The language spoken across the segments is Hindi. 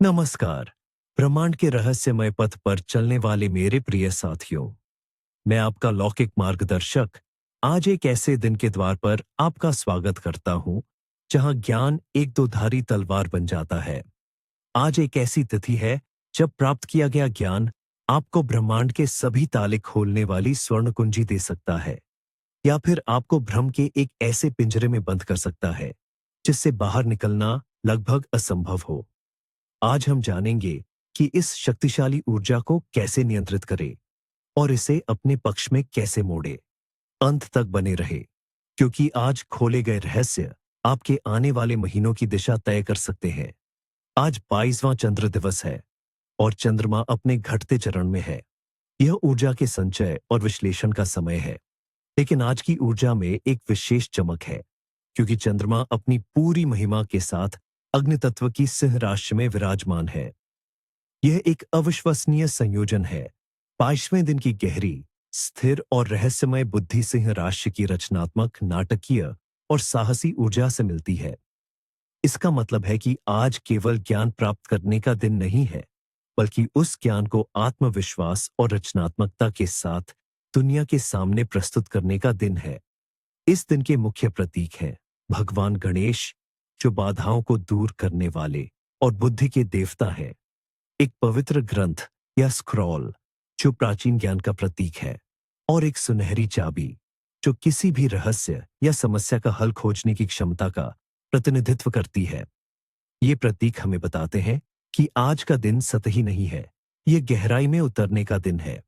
नमस्कार। ब्रह्मांड के रहस्यमय पथ पर चलने वाले मेरे प्रिय साथियों, मैं आपका लौकिक मार्गदर्शक आज एक ऐसे दिन के द्वार पर आपका स्वागत करता हूं जहां ज्ञान एक दोधारी तलवार बन जाता है। आज एक ऐसी तिथि है जब प्राप्त किया गया ज्ञान आपको ब्रह्मांड के सभी ताले खोलने वाली स्वर्ण कुंजी दे सकता है, या फिर आपको भ्रम के एक ऐसे पिंजरे में बंद कर सकता है जिससे बाहर निकलना लगभग असंभव हो। आज हम जानेंगे कि इस शक्तिशाली ऊर्जा को कैसे नियंत्रित करें और इसे अपने पक्ष में कैसे मोड़े। अंत तक बने रहे, क्योंकि आज खोले गए रहस्य आपके आने वाले महीनों की दिशा तय कर सकते हैं। आज 22वां चंद्र दिवस है और चंद्रमा अपने घटते चरण में है। यह ऊर्जा के संचय और विश्लेषण का समय है। लेकिन आज की ऊर्जा में एक विशेष चमक है, क्योंकि चंद्रमा अपनी पूरी महिमा के साथ अग्नि तत्व की सिंह राशि में विराजमान है। यह एक अविश्वसनीय संयोजन है। 22वें दिन की गहरी, स्थिर और रहस्यमय बुद्धि सिंह राशि की रचनात्मक, नाटकीय और साहसी ऊर्जा से मिलती है। इसका मतलब है कि आज केवल ज्ञान प्राप्त करने का दिन नहीं है, बल्कि उस ज्ञान को आत्मविश्वास और रचनात्मकता के साथ दुनिया के सामने प्रस्तुत करने का दिन है। इस दिन के मुख्य प्रतीक हैं भगवान गणेश, जो बाधाओं को दूर करने वाले और बुद्धि के देवता हैं। एक पवित्र ग्रंथ या स्क्रॉल, जो प्राचीन ज्ञान का प्रतीक है, और एक सुनहरी चाबी, जो किसी भी रहस्य या समस्या का हल खोजने की क्षमता का प्रतिनिधित्व करती है। ये प्रतीक हमें बताते हैं कि आज का दिन सतही नहीं है, ये गहराई में उतरने का दिन है।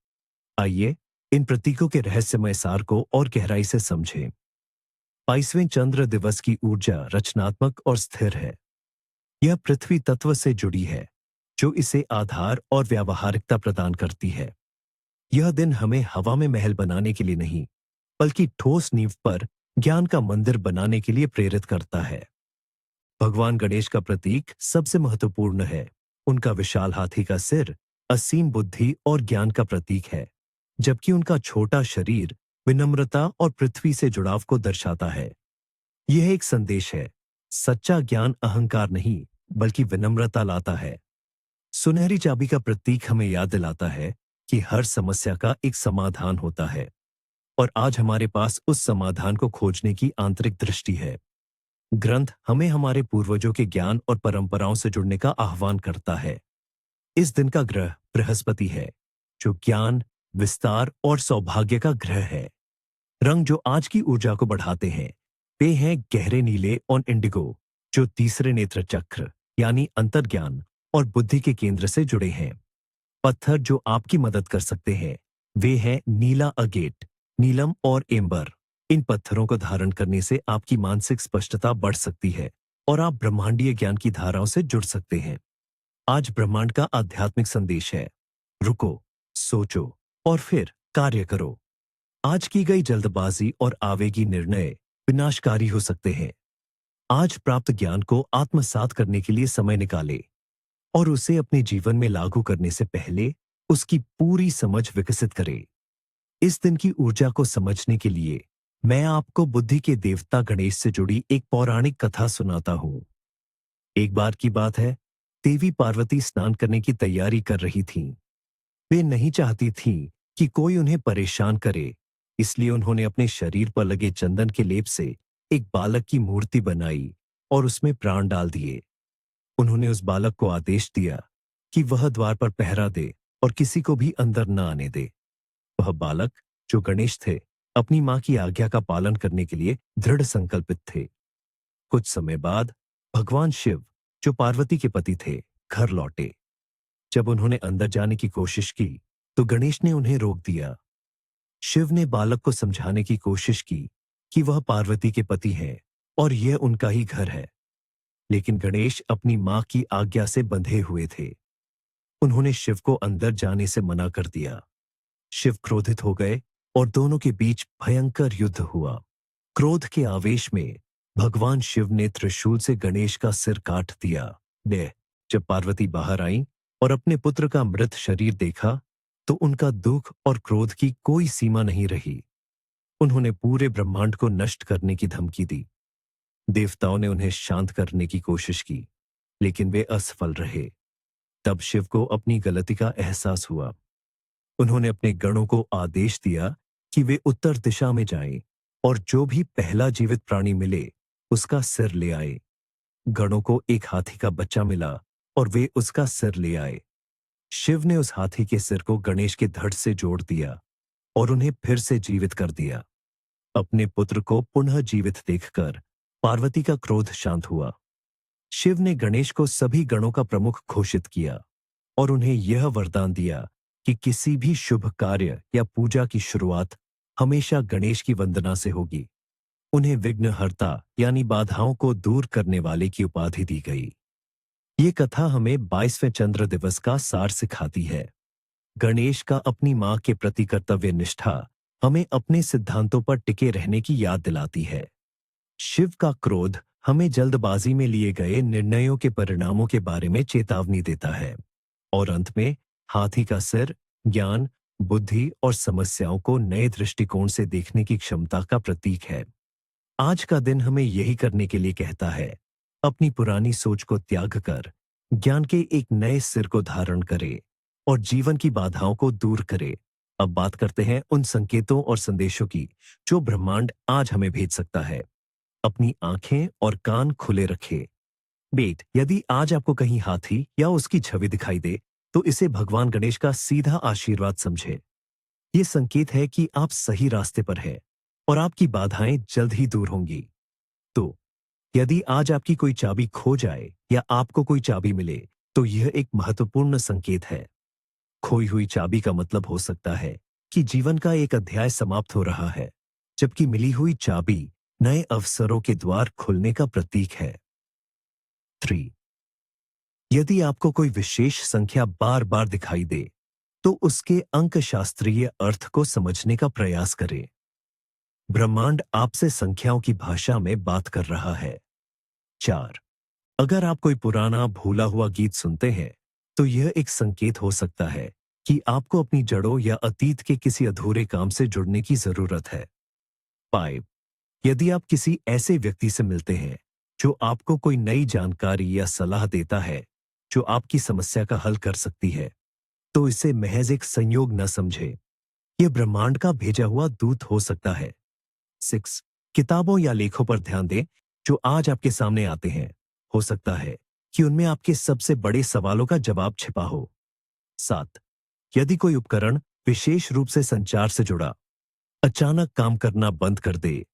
आइए इन प्रतीकों के रहस्यमय सार को और गहराई से समझें। 22वें चंद्र दिवस की ऊर्जा रचनात्मक और स्थिर है। यह पृथ्वी तत्व से जुड़ी है, जो इसे आधार और व्यावहारिकता प्रदान करती है। यह दिन हमें हवा में महल बनाने के लिए नहीं, बल्कि ठोस नींव पर ज्ञान का मंदिर बनाने के लिए प्रेरित करता है। भगवान गणेश का प्रतीक सबसे महत्वपूर्ण है। उनका विशाल हाथी का सिर असीम बुद्धि और ज्ञान का प्रतीक है, जबकि उनका छोटा शरीर विनम्रता और पृथ्वी से जुड़ाव को दर्शाता है। यह एक संदेश है, सच्चा ज्ञान अहंकार नहीं, बल्कि विनम्रता लाता है। सुनहरी चाबी का प्रतीक हमें याद दिलाता है कि हर समस्या का एक समाधान होता है, और आज हमारे पास उस समाधान को खोजने की आंतरिक दृष्टि है। ग्रंथ हमें हमारे पूर्वजों के ज्ञान और परंपराओं से जुड़ने का आह्वान करता है। इस दिन का ग्रह बृहस्पति है, जो ज्ञान, विस्तार और सौभाग्य का ग्रह है। रंग जो आज की ऊर्जा को बढ़ाते हैं, वे हैं गहरे नीले और इंडिगो, जो तीसरे नेत्र चक्र यानी अंतर्ज्ञान और बुद्धि के केंद्र से जुड़े हैं। पत्थर जो आपकी मदद कर सकते हैं, वे हैं नीला अगेट, नीलम और एम्बर। इन पत्थरों को धारण करने से आपकी मानसिक स्पष्टता बढ़ सकती है और आप ब्रह्मांडीय ज्ञान की धाराओं से जुड़ सकते हैं। आज ब्रह्मांड का आध्यात्मिक संदेश है, रुको, सोचो और फिर कार्य करो। आज की गई जल्दबाजी और आवेगी निर्णय विनाशकारी हो सकते हैं। आज प्राप्त ज्ञान को आत्मसात करने के लिए समय निकाले और उसे अपने जीवन में लागू करने से पहले उसकी पूरी समझ विकसित करें। इस दिन की ऊर्जा को समझने के लिए मैं आपको बुद्धि के देवता गणेश से जुड़ी एक पौराणिक कथा सुनाता हूं। एक बार की बात है, देवी पार्वती स्नान करने की तैयारी कर रही थीं। वे नहीं चाहती थीं कि कोई उन्हें परेशान करे, इसलिए उन्होंने अपने शरीर पर लगे चंदन के लेप से एक बालक की मूर्ति बनाई और उसमें प्राण डाल दिए। उन्होंने उस बालक को आदेश दिया कि वह द्वार पर पहरा दे और किसी को भी अंदर न आने दे। वह बालक, जो गणेश थे, अपनी मां की आज्ञा का पालन करने के लिए दृढ़ संकल्पित थे। कुछ समय बाद भगवान शिव, जो पार्वती के पति थे, घर लौटे। जब उन्होंने अंदर जाने की कोशिश की, तो गणेश ने उन्हें रोक दिया। शिव ने बालक को समझाने की कोशिश की कि वह पार्वती के पति हैं और यह उनका ही घर है, लेकिन गणेश अपनी मां की आज्ञा से बंधे हुए थे। उन्होंने शिव को अंदर जाने से मना कर दिया। शिव क्रोधित हो गए और दोनों के बीच भयंकर युद्ध हुआ। क्रोध के आवेश में भगवान शिव ने त्रिशूल से गणेश का सिर काट दिया। जब पार्वती बाहर आई और अपने पुत्र का मृत शरीर देखा, तो उनका दुख और क्रोध की कोई सीमा नहीं रही। उन्होंने पूरे ब्रह्मांड को नष्ट करने की धमकी दी। देवताओं ने उन्हें शांत करने की कोशिश की, लेकिन वे असफल रहे। तब शिव को अपनी गलती का एहसास हुआ। उन्होंने अपने गणों को आदेश दिया कि वे उत्तर दिशा में जाएं और जो भी पहला जीवित प्राणी मिले उसका सिर ले आए। गणों को एक हाथी का बच्चा मिला और वे उसका सिर ले आए। शिव ने उस हाथी के सिर को गणेश के धड़ से जोड़ दिया और उन्हें फिर से जीवित कर दिया। अपने पुत्र को पुनः जीवित देखकर पार्वती का क्रोध शांत हुआ। शिव ने गणेश को सभी गणों का प्रमुख घोषित किया और उन्हें यह वरदान दिया कि किसी भी शुभ कार्य या पूजा की शुरुआत हमेशा गणेश की वंदना से होगी। उन्हें विघ्नहर्ता यानी बाधाओं को दूर करने वाले की उपाधि दी गई। ये कथा हमें 22वें चंद्र दिवस का सार सिखाती है। गणेश का अपनी मां के प्रति कर्तव्य निष्ठा हमें अपने सिद्धांतों पर टिके रहने की याद दिलाती है। शिव का क्रोध हमें जल्दबाजी में लिए गए निर्णयों के परिणामों के बारे में चेतावनी देता है। और अंत में हाथी का सिर ज्ञान, बुद्धि और समस्याओं को नए दृष्टिकोण से देखने की क्षमता का प्रतीक है। आज का दिन हमें यही करने के लिए कहता है। अपनी पुरानी सोच को त्याग कर ज्ञान के एक नए सिर को धारण करे और जीवन की बाधाओं को दूर करे। अब बात करते हैं उन संकेतों और संदेशों की जो ब्रह्मांड आज हमें भेज सकता है। अपनी आंखें और कान खुले रखें। बेट, यदि आज आपको कहीं हाथी या उसकी छवि दिखाई दे तो इसे भगवान गणेश का सीधा आशीर्वाद समझे। ये संकेत है कि आप सही रास्ते पर हैं और आपकी बाधाएं जल्द ही दूर होंगी। तो यदि आज आपकी कोई चाबी खो जाए या आपको कोई चाबी मिले तो यह एक महत्वपूर्ण संकेत है। खोई हुई चाबी का मतलब हो सकता है कि जीवन का एक अध्याय समाप्त हो रहा है, जबकि मिली हुई चाबी नए अवसरों के द्वार खुलने का प्रतीक है। 3. यदि आपको कोई विशेष संख्या बार बार दिखाई दे तो उसके अंकशास्त्रीय अर्थ को समझने का प्रयास करें। ब्रह्मांड आपसे संख्याओं की भाषा में बात कर रहा है। 4. अगर आप कोई पुराना भूला हुआ गीत सुनते हैं तो यह एक संकेत हो सकता है कि आपको अपनी जड़ों या अतीत के किसी अधूरे काम से जुड़ने की जरूरत है। 5. यदि आप किसी ऐसे व्यक्ति से मिलते हैं जो आपको कोई नई जानकारी या सलाह देता है जो आपकी समस्या का हल कर सकती है, तो इसे महज एक संयोग न समझे। यह ब्रह्मांड का भेजा हुआ दूत हो सकता है। 6. किताबों या लेखों पर ध्यान दें जो आज आपके सामने आते हैं। हो सकता है कि उनमें आपके सबसे बड़े सवालों का जवाब छिपा हो। 7. यदि कोई उपकरण विशेष रूप से संचार से जुड़ा अचानक काम करना बंद कर दे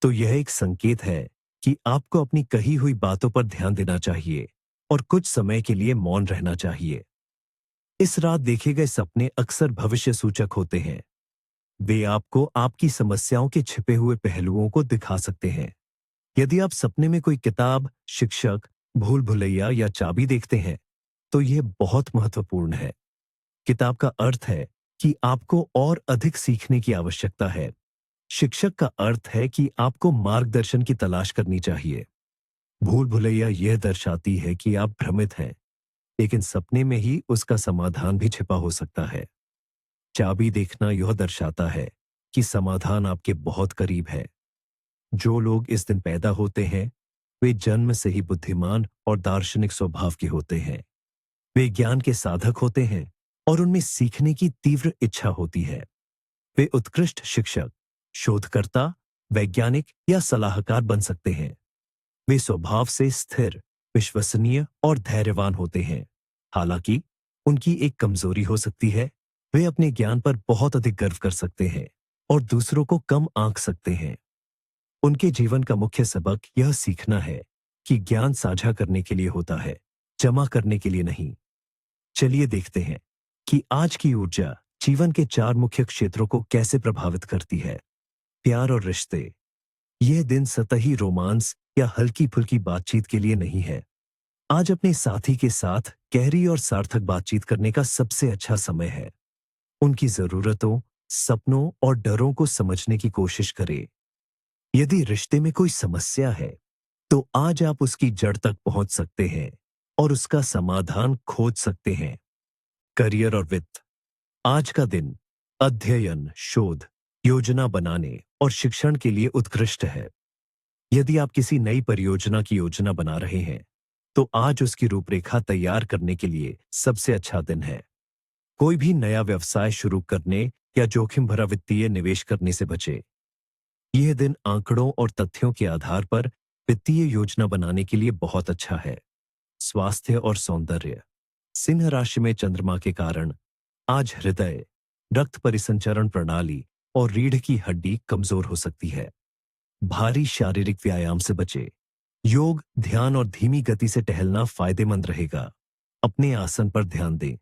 तो यह एक संकेत है कि आपको अपनी कही हुई बातों पर ध्यान देना चाहिए और कुछ समय के लिए मौन रहना चाहिए। इस रात देखे गए सपने अक्सर भविष्य सूचक होते हैं। वे आपको आपकी समस्याओं के छिपे हुए पहलुओं को दिखा सकते हैं। यदि आप सपने में कोई किताब, शिक्षक, भूल भुलैया या चाबी देखते हैं तो यह बहुत महत्वपूर्ण है। किताब का अर्थ है कि आपको और अधिक सीखने की आवश्यकता है। शिक्षक का अर्थ है कि आपको मार्गदर्शन की तलाश करनी चाहिए। भूल भुलैया यह दर्शाती है कि आप भ्रमित हैं, लेकिन सपने में ही उसका समाधान भी छिपा हो सकता है। चाबी देखना यह दर्शाता है कि समाधान आपके बहुत करीब है। जो लोग इस दिन पैदा होते हैं वे जन्म से ही बुद्धिमान और दार्शनिक स्वभाव के होते हैं। वे ज्ञान के साधक होते हैं और उनमें सीखने की तीव्र इच्छा होती है। वे उत्कृष्ट शिक्षक, शोधकर्ता, वैज्ञानिक या सलाहकार बन सकते हैं। वे स्वभाव से स्थिर, विश्वसनीय और धैर्यवान होते हैं। हालांकि उनकी एक कमजोरी हो सकती है, वे अपने ज्ञान पर बहुत अधिक गर्व कर सकते हैं और दूसरों को कम आंक सकते हैं। उनके जीवन का मुख्य सबक यह सीखना है कि ज्ञान साझा करने के लिए होता है, जमा करने के लिए नहीं। चलिए देखते हैं कि आज की ऊर्जा जीवन के 4 मुख्य क्षेत्रों को कैसे प्रभावित करती है। प्यार और रिश्ते। यह दिन सतही रोमांस या हल्की फुल्की बातचीत के लिए नहीं है। आज अपने साथी के साथ गहरी और सार्थक बातचीत करने का सबसे अच्छा समय है। उनकी जरूरतों, सपनों और डरों को समझने की कोशिश करें। यदि रिश्ते में कोई समस्या है तो आज आप उसकी जड़ तक पहुंच सकते हैं और उसका समाधान खोज सकते हैं। करियर और वित्त। आज का दिन अध्ययन, शोध, योजना बनाने और शिक्षण के लिए उत्कृष्ट है। यदि आप किसी नई परियोजना की योजना बना रहे हैं तो आज उसकी रूपरेखा तैयार करने के लिए सबसे अच्छा दिन है। कोई भी नया व्यवसाय शुरू करने या जोखिम भरा वित्तीय निवेश करने से बचे। यह दिन आंकड़ों और तथ्यों के आधार पर वित्तीय योजना बनाने के लिए बहुत अच्छा है। स्वास्थ्य और सौंदर्य। सिंह राशि में चंद्रमा के कारण आज हृदय, रक्त परिसंचरण प्रणाली और रीढ़ की हड्डी कमजोर हो सकती है। भारी शारीरिक व्यायाम से बचे। योग, ध्यान और धीमी गति से टहलना फायदेमंद रहेगा। अपने आसन पर ध्यान दें।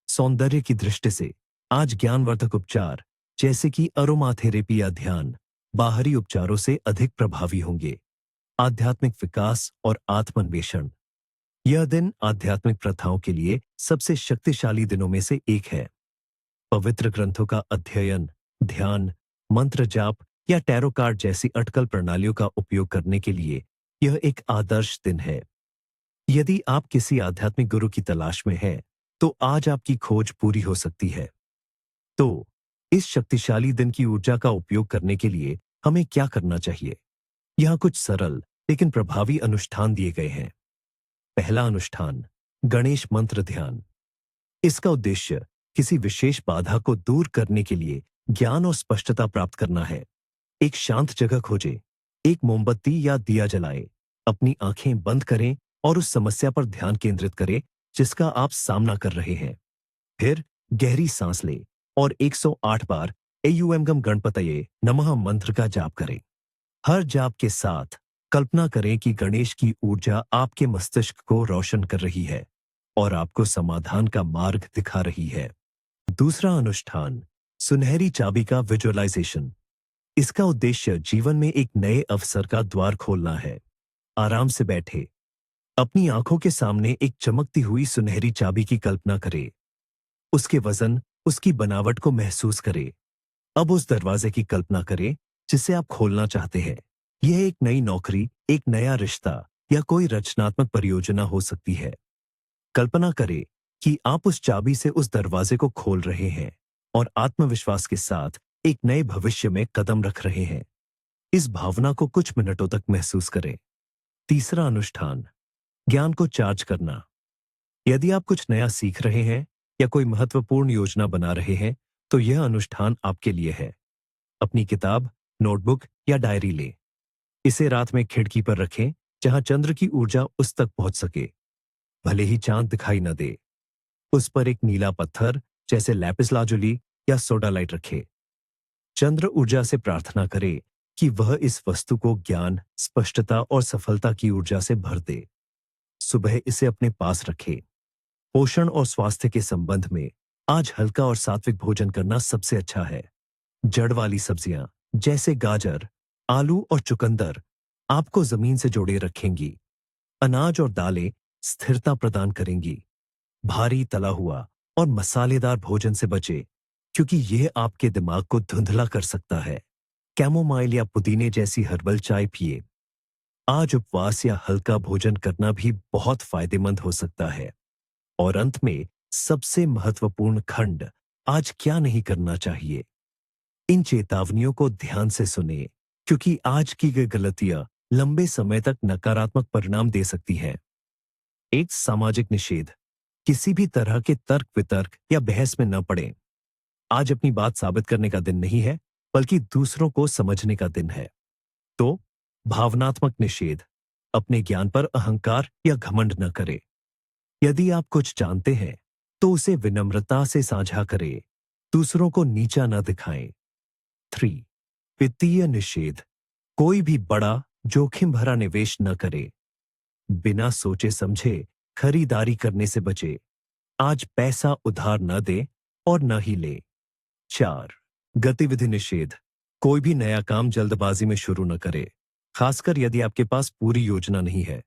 सौंदर्य की दृष्टि से आज ज्ञानवर्धक उपचार जैसे कि अरोमा थेरेपी या ध्यान बाहरी उपचारों से अधिक प्रभावी होंगे। आध्यात्मिक विकास और आत्मन्वेषण। यह दिन आध्यात्मिक प्रथाओं के लिए सबसे शक्तिशाली दिनों में से एक है। पवित्र ग्रंथों का अध्ययन, ध्यान, मंत्र जाप या टैरो कार्ड जैसी अटकल प्रणालियों का उपयोग करने के लिए यह एक आदर्श दिन है। यदि आप किसी आध्यात्मिक गुरु की तलाश में हैं, तो आज आपकी खोज पूरी हो सकती है। तो इस शक्तिशाली दिन की ऊर्जा का उपयोग करने के लिए हमें क्या करना चाहिए? यहाँ कुछ सरल लेकिन प्रभावी अनुष्ठान दिए गए हैं। पहला अनुष्ठान, गणेश मंत्र ध्यान। इसका उद्देश्य किसी विशेष बाधा को दूर करने के लिए ज्ञान और स्पष्टता प्राप्त करना है। एक शांत जगह खोजें, एक मोमबत्ती या दिया जलाएं, अपनी आंखें बंद करें और उस समस्या पर ध्यान केंद्रित करें जिसका आप सामना कर रहे हैं। फिर गहरी सांस लें और 108 बार एयुएम गम गणपतये नमः मंत्र का जाप करें। हर जाप के साथ कल्पना करें कि गणेश की ऊर्जा आपके मस्तिष्क को रोशन कर रही है और आपको समाधान का मार्ग दिखा रही है। दूसरा अनुष्ठान, सुनहरी चाबी का विजुअलाइजेशन। इसका उद्देश्य जीवन में एक नए अवसर का द्वार खोलना है। आराम से बैठे, अपनी आंखों के सामने एक चमकती हुई सुनहरी चाबी की कल्पना करें। उसके वजन, उसकी बनावट को महसूस करें। अब उस दरवाजे की कल्पना करें जिसे आप खोलना चाहते हैं। यह एक नई नौकरी, एक नया रिश्ता या कोई रचनात्मक परियोजना हो सकती है। कल्पना करें कि आप उस चाबी से उस दरवाजे को खोल रहे हैं और आत्मविश्वास के साथ एक नए भविष्य में कदम रख रहे हैं। इस भावना को कुछ मिनटों तक महसूस करें। तीसरा अनुष्ठान, ज्ञान को चार्ज करना। यदि आप कुछ नया सीख रहे हैं या कोई महत्वपूर्ण योजना बना रहे हैं, तो यह अनुष्ठान आपके लिए है। अपनी किताब, नोटबुक या डायरी लें। इसे रात में खिड़की पर रखें जहां चंद्र की ऊर्जा उस तक पहुंच सके। भले ही चांद दिखाई न दे, उस पर एक नीला पत्थर जैसे लैपिस लाजुली या सोडालाइट रखें। चंद्र ऊर्जा से प्रार्थना करें कि वह इस वस्तु को ज्ञान, स्पष्टता और सफलता की ऊर्जा से भर दे। सुबह इसे अपने पास रखें। पोषण और स्वास्थ्य के संबंध में आज हल्का और सात्विक भोजन करना सबसे अच्छा है। जड़ वाली सब्जियां जैसे गाजर, आलू और चुकंदर आपको जमीन से जोड़े रखेंगी। अनाज और दालें स्थिरता प्रदान करेंगी। भारी तला हुआ और मसालेदार भोजन से बचे क्योंकि यह आपके दिमाग को धुंधला कर सकता है। कैमोमाइल या पुदीने जैसी हर्बल चाय पिए। आज उपवास या हल्का भोजन करना भी बहुत फायदेमंद हो सकता है। और अंत में सबसे महत्वपूर्ण खंड, आज क्या नहीं करना चाहिए। इन चेतावनियों को ध्यान से सुने क्योंकि आज की गई गलतियां लंबे समय तक नकारात्मक परिणाम दे सकती हैं। एक, सामाजिक निषेध। किसी भी तरह के तर्क वितर्क या बहस में न पड़ें। आज अपनी बात साबित करने का दिन नहीं है, बल्कि दूसरों को समझने का दिन है। तो भावनात्मक निषेध। अपने ज्ञान पर अहंकार या घमंड न करें। यदि आप कुछ जानते हैं तो उसे विनम्रता से साझा करें। दूसरों को नीचा न दिखाएं। 3, वित्तीय निषेध। कोई भी बड़ा जोखिम भरा निवेश न करे। बिना सोचे समझे खरीदारी करने से बचे। आज पैसा उधार न दे और न ही ले। 4, गतिविधि निषेध। कोई भी नया काम जल्दबाजी में शुरू न करे, खासकर यदि आपके पास पूरी योजना नहीं है।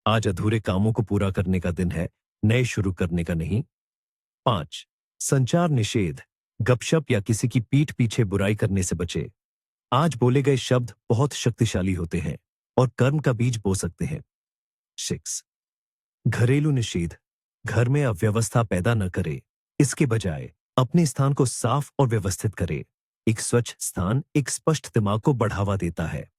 आज अधूरे कामों को पूरा करने का दिन है, नए शुरू करने का नहीं। 5, संचार निषेध। गपशप या किसी की पीठ पीछे बुराई करने से बचे। आज बोले गए शब्द बहुत शक्तिशाली होते हैं और कर्म का बीज बो सकते हैं। 6, घरेलू निषेध। घर में अव्यवस्था पैदा न करे, इसके बजाय अपने स्थान को साफ और व्यवस्थित करे। एक स्वच्छ स्थान एक स्पष्ट दिमाग को बढ़ावा देता है।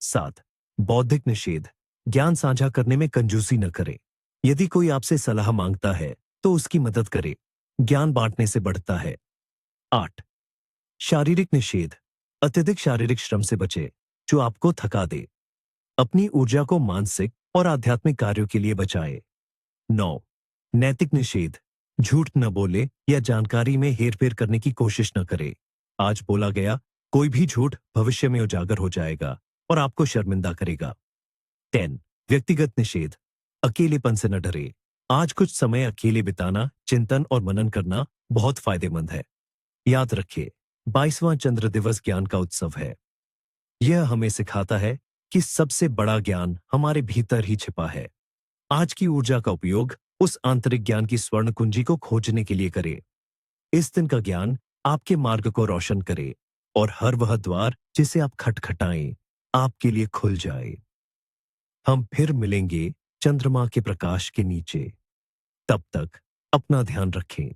7, बौद्धिक निषेध। ज्ञान साझा करने में कंजूसी न करे। यदि कोई आपसे सलाह मांगता है तो उसकी मदद करें। ज्ञान बांटने से बढ़ता है। 8. शारीरिक निषेध। अत्यधिक शारीरिक श्रम से बचे जो आपको थका दे। अपनी ऊर्जा को मानसिक और आध्यात्मिक कार्यों के लिए बचाए। 9. नैतिक निषेध। झूठ न बोले या जानकारी में हेरफेर करने की कोशिश न करे। आज बोला गया कोई भी झूठ भविष्य में उजागर हो जाएगा और आपको शर्मिंदा करेगा। 10. व्यक्तिगत निषेध। अकेलेपन से न डरे। आज कुछ समय अकेले बिताना, चिंतन और मनन करना बहुत फायदेमंद है। याद रखिए, 22वां चंद्र दिवस ज्ञान का उत्सव है। यह हमें सिखाता है कि सबसे बड़ा ज्ञान हमारे भीतर ही छिपा है। आज की ऊर्जा का उपयोग उस आंतरिक ज्ञान की स्वर्ण कुंजी को खोजने के लिए करें। इस दिन का ज्ञान आपके मार्ग को रोशन करे और हर वह द्वार जिसे आप खटखटाएं आपके लिए खुल जाए। हम फिर मिलेंगे चंद्रमा के प्रकाश के नीचे। तब तक अपना ध्यान रखें।